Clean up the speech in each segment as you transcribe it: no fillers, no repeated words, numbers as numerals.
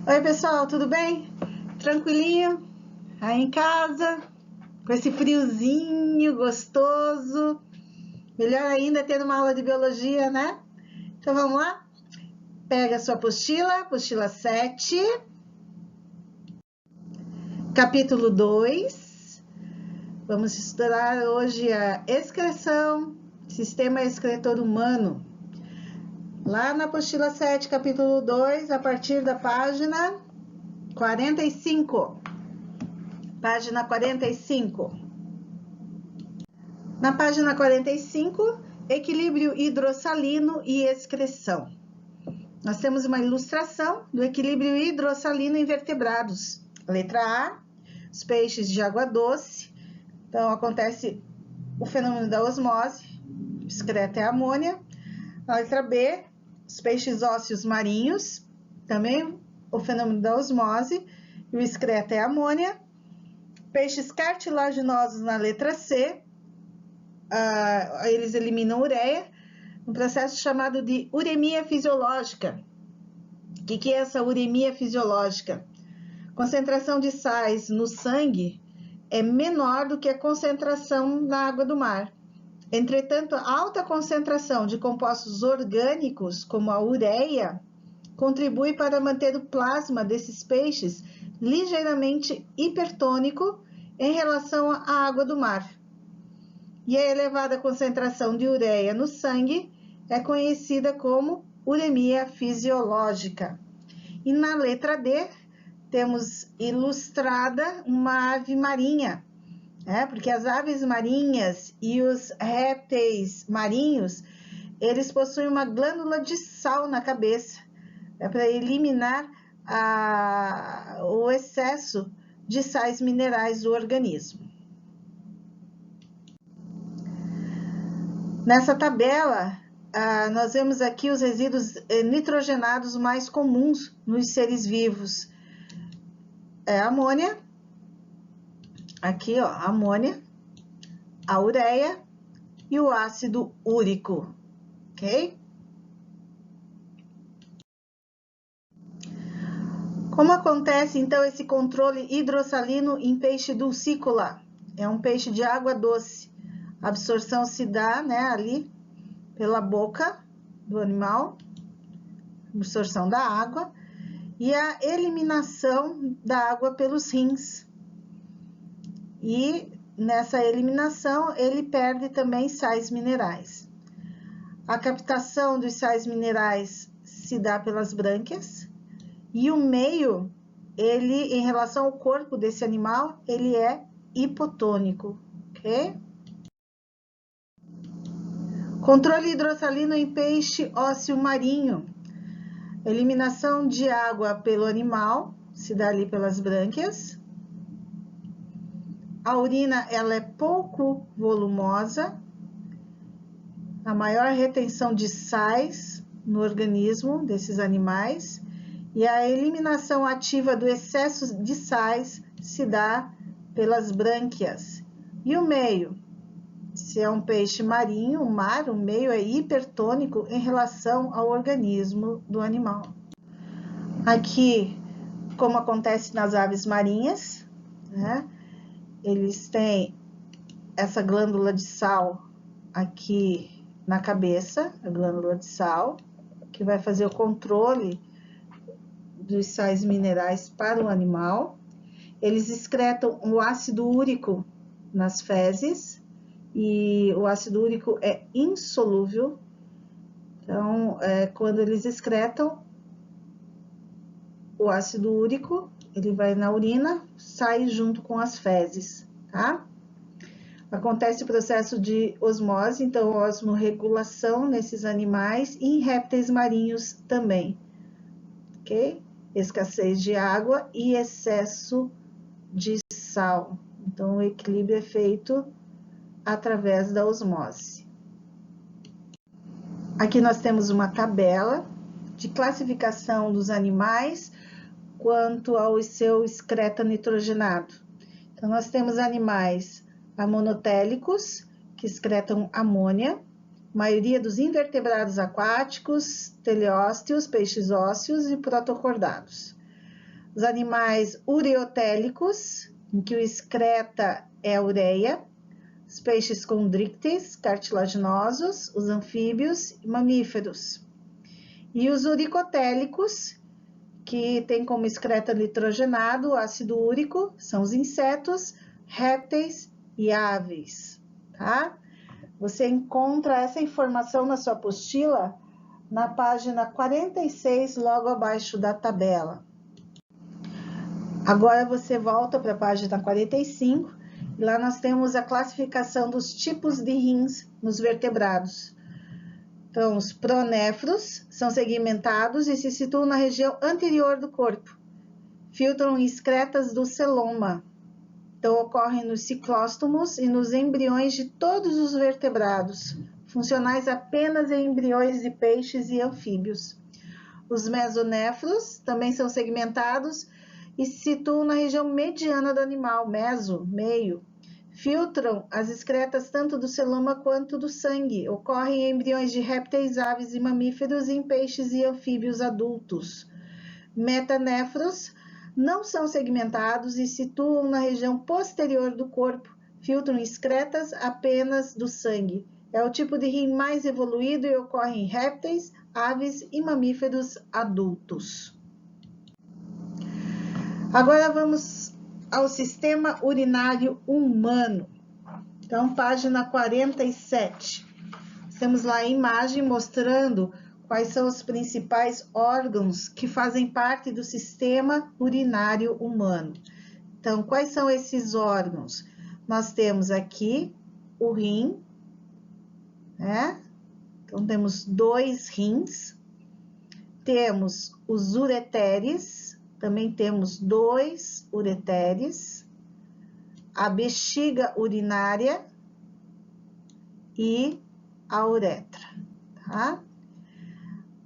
Oi, pessoal, tudo bem? Tranquilinho? Aí em casa, com esse friozinho gostoso. Melhor ainda tendo uma aula de biologia, né? Então vamos lá? Pega a sua apostila 7, capítulo 2. Vamos estudar hoje a excreção, sistema excretor humano. Lá na apostila 7, capítulo 2, a partir da página 45. Página 45. Na página 45, equilíbrio hidrossalino e excreção. Nós temos uma ilustração do equilíbrio hidrossalino em vertebrados. Letra A, os peixes de água doce. Então, acontece o fenômeno da osmose, excreta é amônia. A letra B, os peixes ósseos marinhos, também o fenômeno da osmose, e o excreta é amônia. Peixes cartilaginosos na letra C, eles eliminam ureia, um processo chamado de uremia fisiológica. O que é essa uremia fisiológica? Concentração de sais no sangue é menor do que a concentração na água do mar. Entretanto, a alta concentração de compostos orgânicos, como a ureia, contribui para manter o plasma desses peixes ligeiramente hipertônico em relação à água do mar. E a elevada concentração de ureia no sangue é conhecida como uremia fisiológica. E na letra D, temos ilustrada uma ave marinha, porque as aves marinhas e os répteis marinhos, eles possuem uma glândula de sal na cabeça, para eliminar o excesso de sais minerais do organismo. Nessa tabela, nós vemos aqui os resíduos nitrogenados mais comuns nos seres vivos. É a amônia, aqui ó, a amônia, a ureia e o ácido úrico, ok? Como acontece então esse controle hidrossalino em peixe dulcícola? É um peixe de água doce. A absorção se dá, ali pela boca do animal, absorção da água, e a eliminação da água pelos rins. E nessa eliminação ele perde também sais minerais. A captação dos sais minerais se dá pelas brânquias, e o meio, ele, em relação ao corpo desse animal, ele é hipotônico, ok? Controle hidrossalino em peixe ósseo marinho. Eliminação de água pelo animal, se dá ali pelas brânquias. A urina, ela é pouco volumosa. A maior retenção de sais no organismo desses animais. E a eliminação ativa do excesso de sais se dá pelas brânquias. E o meio? Se é um peixe marinho, o mar, o meio é hipertônico em relação ao organismo do animal. Aqui, como acontece nas aves marinhas, eles têm essa glândula de sal aqui na cabeça, a glândula de sal, que vai fazer o controle dos sais minerais para o animal. Eles excretam o ácido úrico nas fezes, e o ácido úrico é insolúvel. Então, quando eles excretam o ácido úrico, ele vai na urina, sai junto com as fezes, tá? Acontece o processo de osmose, então osmorregulação nesses animais e em répteis marinhos também, ok? Escassez de água e excesso de sal. Então, o equilíbrio é feito através da osmose. Aqui nós temos uma tabela de classificação dos animais quanto ao seu excreta nitrogenado. Então, nós temos animais amonotélicos, que excretam amônia, maioria dos invertebrados aquáticos, teleósteos, peixes ósseos e protocordados. Os animais ureotélicos, em que o excreta é a ureia. Os peixes condrícteis, cartilaginosos, os anfíbios e mamíferos. E os uricotélicos, que tem como excreta nitrogenado o ácido úrico, são os insetos, répteis e aves, tá? Você encontra essa informação na sua apostila na página 46, logo abaixo da tabela. Agora você volta para a página 45, e lá nós temos a classificação dos tipos de rins nos vertebrados. Então, os pronéfros são segmentados e se situam na região anterior do corpo. Filtram excretas do celoma. Então, ocorrem nos ciclóstomos e nos embriões de todos os vertebrados, funcionais apenas em embriões de peixes e anfíbios. Os mesonéfros também são segmentados e se situam na região mediana do animal, meso, meio. Filtram as excretas tanto do celoma quanto do sangue. Ocorrem em embriões de répteis, aves e mamíferos e em peixes e anfíbios adultos. Metanéfros não são segmentados e situam na região posterior do corpo. Filtram excretas apenas do sangue. É o tipo de rim mais evoluído e ocorre em répteis, aves e mamíferos adultos. Agora vamos ao sistema urinário humano. Então, página 47. Temos lá a imagem mostrando quais são os principais órgãos que fazem parte do sistema urinário humano. Então, quais são esses órgãos? Nós temos aqui o rim, né? Então, temos 2 rins. Temos os ureteres, também temos 2 ureteres. A bexiga urinária e a uretra, tá?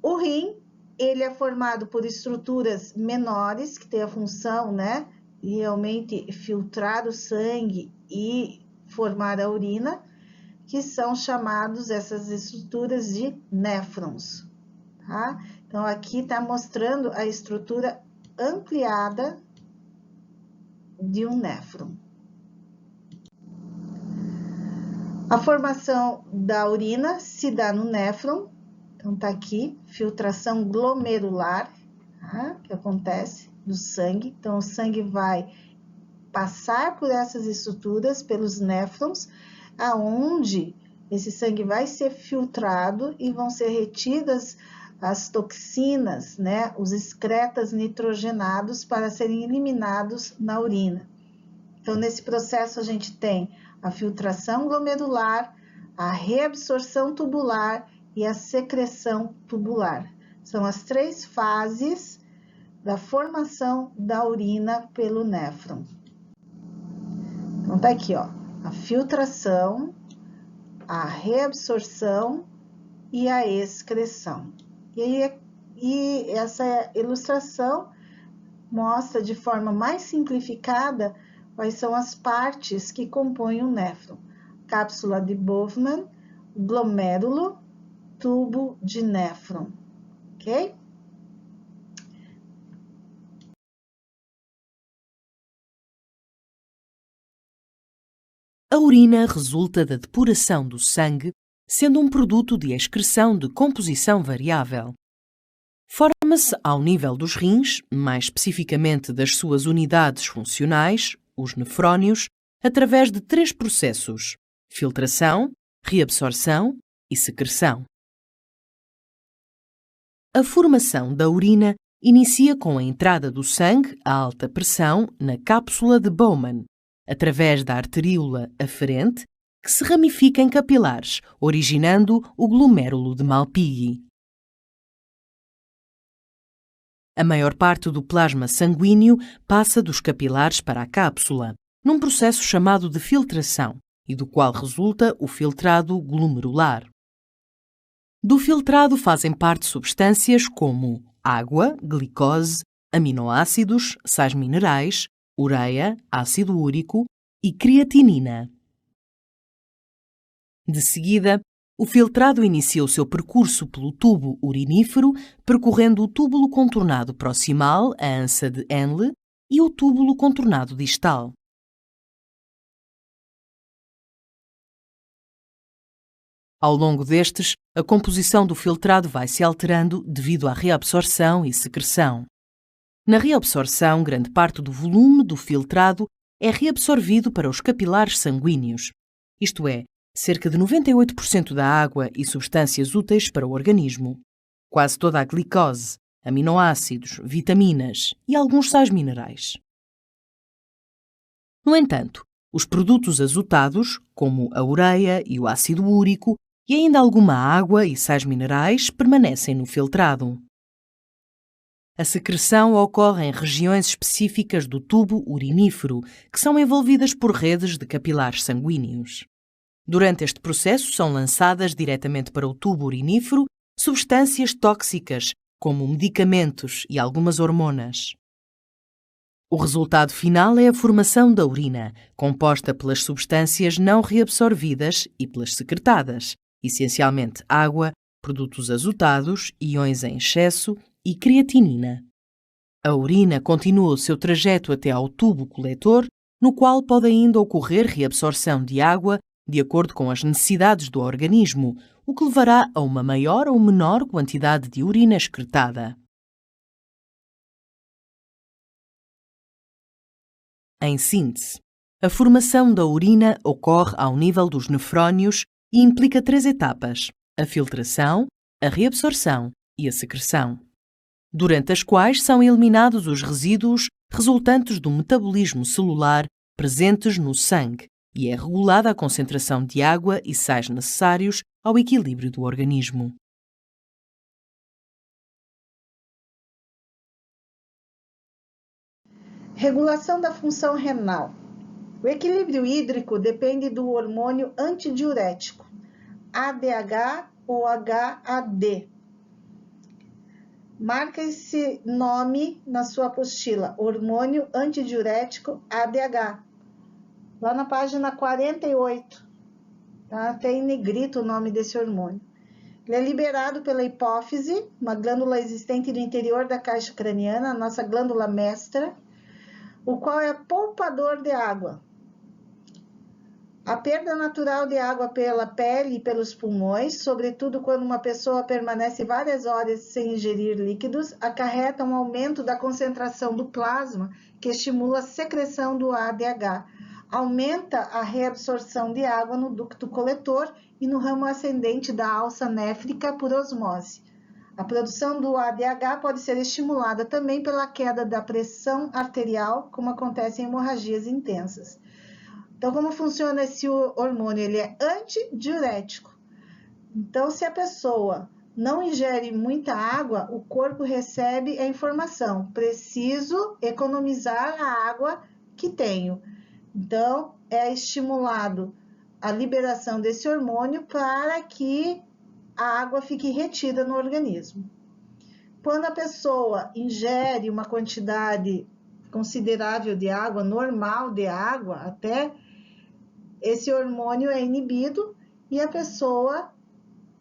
O rim, ele é formado por estruturas menores, que tem a função, né, de realmente filtrar o sangue e formar a urina, que são chamados essas estruturas de néfrons, tá? Então, aqui está mostrando a estrutura ampliada de um néfron. A formação da urina se dá no néfron. Então, tá aqui, filtração glomerular, tá? Que acontece no sangue. Então, o sangue vai passar por essas estruturas, pelos néfrons, aonde esse sangue vai ser filtrado e vão ser retidas as toxinas, né? Os excretas nitrogenados para serem eliminados na urina. Então, nesse processo, a gente tem a filtração glomerular, a reabsorção tubular e a secreção tubular. São as 3 fases da formação da urina pelo néfron. Então, tá aqui, ó, a filtração, a reabsorção e a excreção. E essa ilustração mostra de forma mais simplificada quais são as partes que compõem o néfron. Cápsula de Bowman, glomérulo, tubo de néfron, ok? A urina resulta da depuração do sangue, sendo um produto de excreção de composição variável. Forma-se ao nível dos rins, mais especificamente das suas unidades funcionais, os nefrónios, através de 3 processos: filtração, reabsorção e secreção. A formação da urina inicia com a entrada do sangue a alta pressão na cápsula de Bowman, através da arteríola aferente, que se ramifica em capilares, originando o glomérulo de Malpighi. A maior parte do plasma sanguíneo passa dos capilares para a cápsula, num processo chamado de filtração, e do qual resulta o filtrado glomerular. Do filtrado fazem parte substâncias como água, glicose, aminoácidos, sais minerais, ureia, ácido úrico e creatinina. De seguida, O filtrado inicia o seu percurso pelo tubo urinífero, percorrendo o túbulo contornado proximal, a ansa de Henle, e o túbulo contornado distal. Ao longo destes, a composição do filtrado vai se alterando devido à reabsorção e secreção. Na reabsorção, grande parte do volume do filtrado é reabsorvido para os capilares sanguíneos, isto é, cerca de 98% da água e substâncias úteis para o organismo, quase toda a glicose, aminoácidos, vitaminas e alguns sais minerais. No entanto, os produtos azotados, como a ureia e o ácido úrico, e ainda alguma água e sais minerais permanecem no filtrado. A secreção ocorre em regiões específicas do tubo urinífero, que são envolvidas por redes de capilares sanguíneos. Durante este processo são lançadas diretamente para o tubo urinífero substâncias tóxicas, como medicamentos e algumas hormonas. O resultado final é a formação da urina, composta pelas substâncias não reabsorvidas e pelas secretadas, essencialmente água, produtos azotados, íons em excesso e creatinina. A urina continua o seu trajeto até ao tubo coletor, no qual pode ainda ocorrer reabsorção de água de acordo com as necessidades do organismo, o que levará a uma maior ou menor quantidade de urina excretada. Em síntese, a formação da urina ocorre ao nível dos nefrónios e implica 3 etapas: a filtração, a reabsorção e a secreção, durante as quais são eliminados os resíduos resultantes do metabolismo celular presentes no sangue e é regulada a concentração de água e sais necessários ao equilíbrio do organismo. Regulação da função renal. O equilíbrio hídrico depende do hormônio antidiurético, ADH ou HAD. Marca esse nome na sua apostila, hormônio antidiurético ADH, lá na página 48, tá? Tem em negrito o nome desse hormônio. Ele é liberado pela hipófise, uma glândula existente no interior da caixa craniana, a nossa glândula mestra, o qual é poupador de água. A perda natural de água pela pele e pelos pulmões, sobretudo quando uma pessoa permanece várias horas sem ingerir líquidos, acarreta um aumento da concentração do plasma, que estimula a secreção do ADH. Aumenta a reabsorção de água no ducto coletor e no ramo ascendente da alça néfrica por osmose. A produção do ADH pode ser estimulada também pela queda da pressão arterial, como acontece em hemorragias intensas. Então, como funciona esse hormônio? Ele é antidiurético. Então, se a pessoa não ingere muita água, o corpo recebe a informação: preciso economizar a água que tenho. Então, é estimulado a liberação desse hormônio para que a água fique retida no organismo. Quando a pessoa ingere uma quantidade considerável de água, normal de água até, esse hormônio é inibido e a pessoa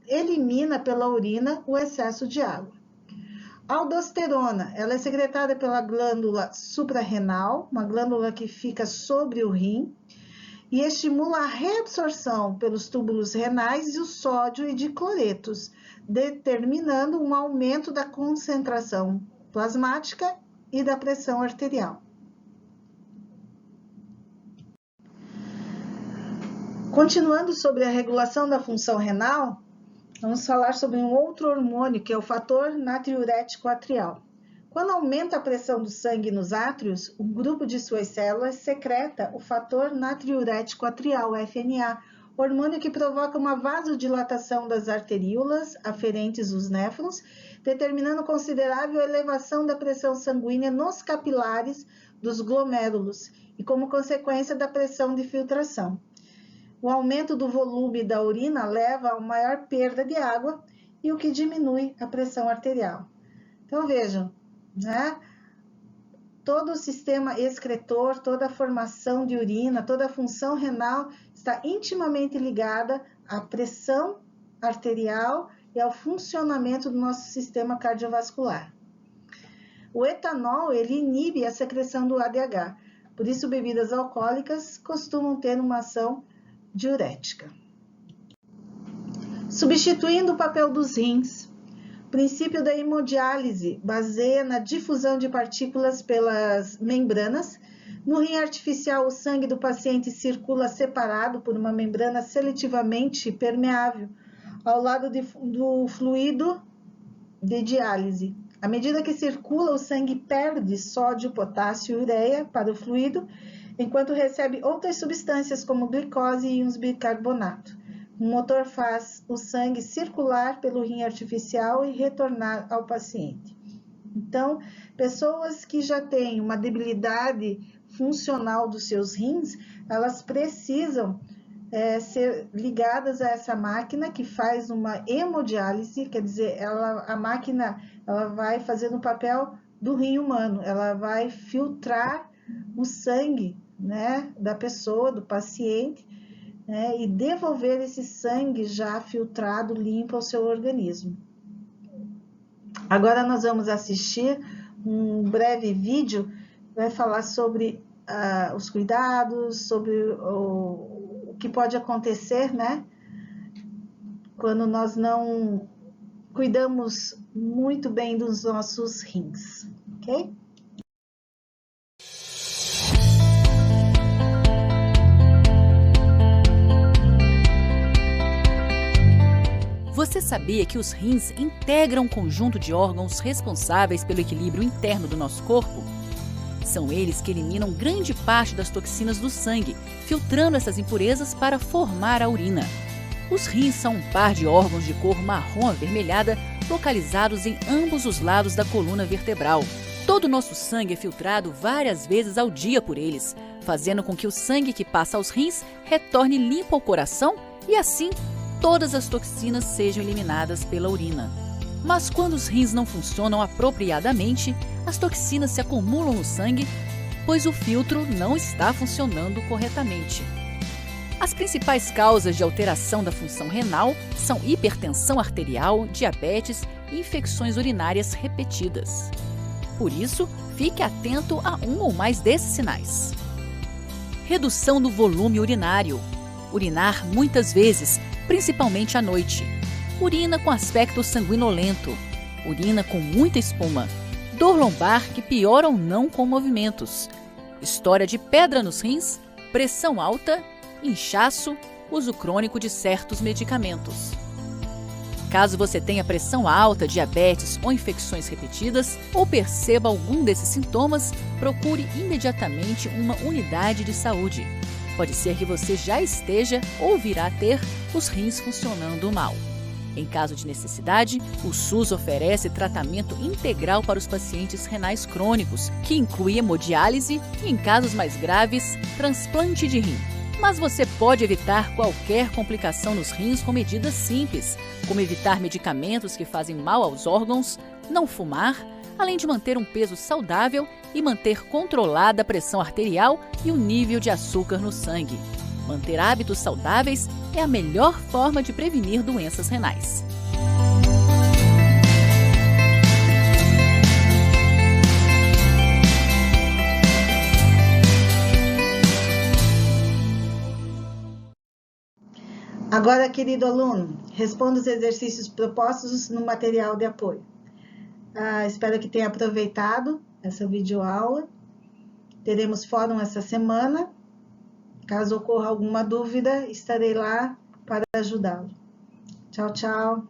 elimina pela urina o excesso de água. A aldosterona, ela é secretada pela glândula suprarrenal, uma glândula que fica sobre o rim, e estimula a reabsorção pelos túbulos renais e o sódio e de cloretos, determinando um aumento da concentração plasmática e da pressão arterial. Continuando sobre a regulação da função renal, vamos falar sobre um outro hormônio, que é o fator natriurético atrial. Quando aumenta a pressão do sangue nos átrios, um grupo de suas células secreta o fator natriurético atrial, FNA, hormônio que provoca uma vasodilatação das arteríolas aferentes aos néfrons, determinando considerável elevação da pressão sanguínea nos capilares dos glomérulos e como consequência da pressão de filtração. O aumento do volume da urina leva a uma maior perda de água e o que diminui a pressão arterial. Então, vejam, né? Todo o sistema excretor, toda a formação de urina, toda a função renal está intimamente ligada à pressão arterial e ao funcionamento do nosso sistema cardiovascular. O etanol, ele inibe a secreção do ADH, por isso bebidas alcoólicas costumam ter uma ação diurética. Substituindo o papel dos rins, o princípio da hemodiálise baseia na difusão de partículas pelas membranas. No rim artificial, o sangue do paciente circula separado por uma membrana seletivamente permeável ao lado do fluido de diálise. À medida que circula, o sangue perde sódio, potássio e ureia para o fluido, enquanto recebe outras substâncias como glicose e íons bicarbonato. O motor faz o sangue circular pelo rim artificial e retornar ao paciente. Então, pessoas que já têm uma debilidade funcional dos seus rins, elas precisam ser ligadas a essa máquina que faz uma hemodiálise, quer dizer, a máquina ela vai fazer o papel do rim humano, ela vai filtrar o sangue, né, da pessoa, do paciente, e devolver esse sangue já filtrado, limpo ao seu organismo. Agora nós vamos assistir um breve vídeo que vai falar sobre os cuidados, sobre o que pode acontecer, né, quando nós não cuidamos muito bem dos nossos rins, ok? Você sabia que os rins integram um conjunto de órgãos responsáveis pelo equilíbrio interno do nosso corpo? São eles que eliminam grande parte das toxinas do sangue, filtrando essas impurezas para formar a urina. Os rins são um par de órgãos de cor marrom avermelhada localizados em ambos os lados da coluna vertebral. Todo o nosso sangue é filtrado várias vezes ao dia por eles, fazendo com que o sangue que passa aos rins retorne limpo ao coração e assim todas as toxinas sejam eliminadas pela urina. Mas quando os rins não funcionam apropriadamente, as toxinas se acumulam no sangue, pois o filtro não está funcionando corretamente. As principais causas de alteração da função renal são hipertensão arterial, diabetes e infecções urinárias repetidas. Por isso, fique atento a um ou mais desses sinais. Redução do volume urinário. Urinar muitas vezes, principalmente à noite. Urina com aspecto sanguinolento. Urina com muita espuma. Dor lombar que piora ou não com movimentos. História de pedra nos rins, pressão alta, inchaço, uso crônico de certos medicamentos. Caso você tenha pressão alta, diabetes ou infecções repetidas, ou perceba algum desses sintomas, procure imediatamente uma unidade de saúde. Pode ser que você já esteja ou virá a ter os rins funcionando mal. Em caso de necessidade, o SUS oferece tratamento integral para os pacientes renais crônicos, que inclui hemodiálise e, em casos mais graves, transplante de rim. Mas você pode evitar qualquer complicação nos rins com medidas simples, como evitar medicamentos que fazem mal aos órgãos, não fumar, além de manter um peso saudável e manter controlada a pressão arterial e o nível de açúcar no sangue. Manter hábitos saudáveis é a melhor forma de prevenir doenças renais. Agora, querido aluno, responda os exercícios propostos no material de apoio. Espero que tenha aproveitado essa videoaula. Teremos fórum essa semana. Caso ocorra alguma dúvida, estarei lá para ajudá-lo. Tchau, tchau.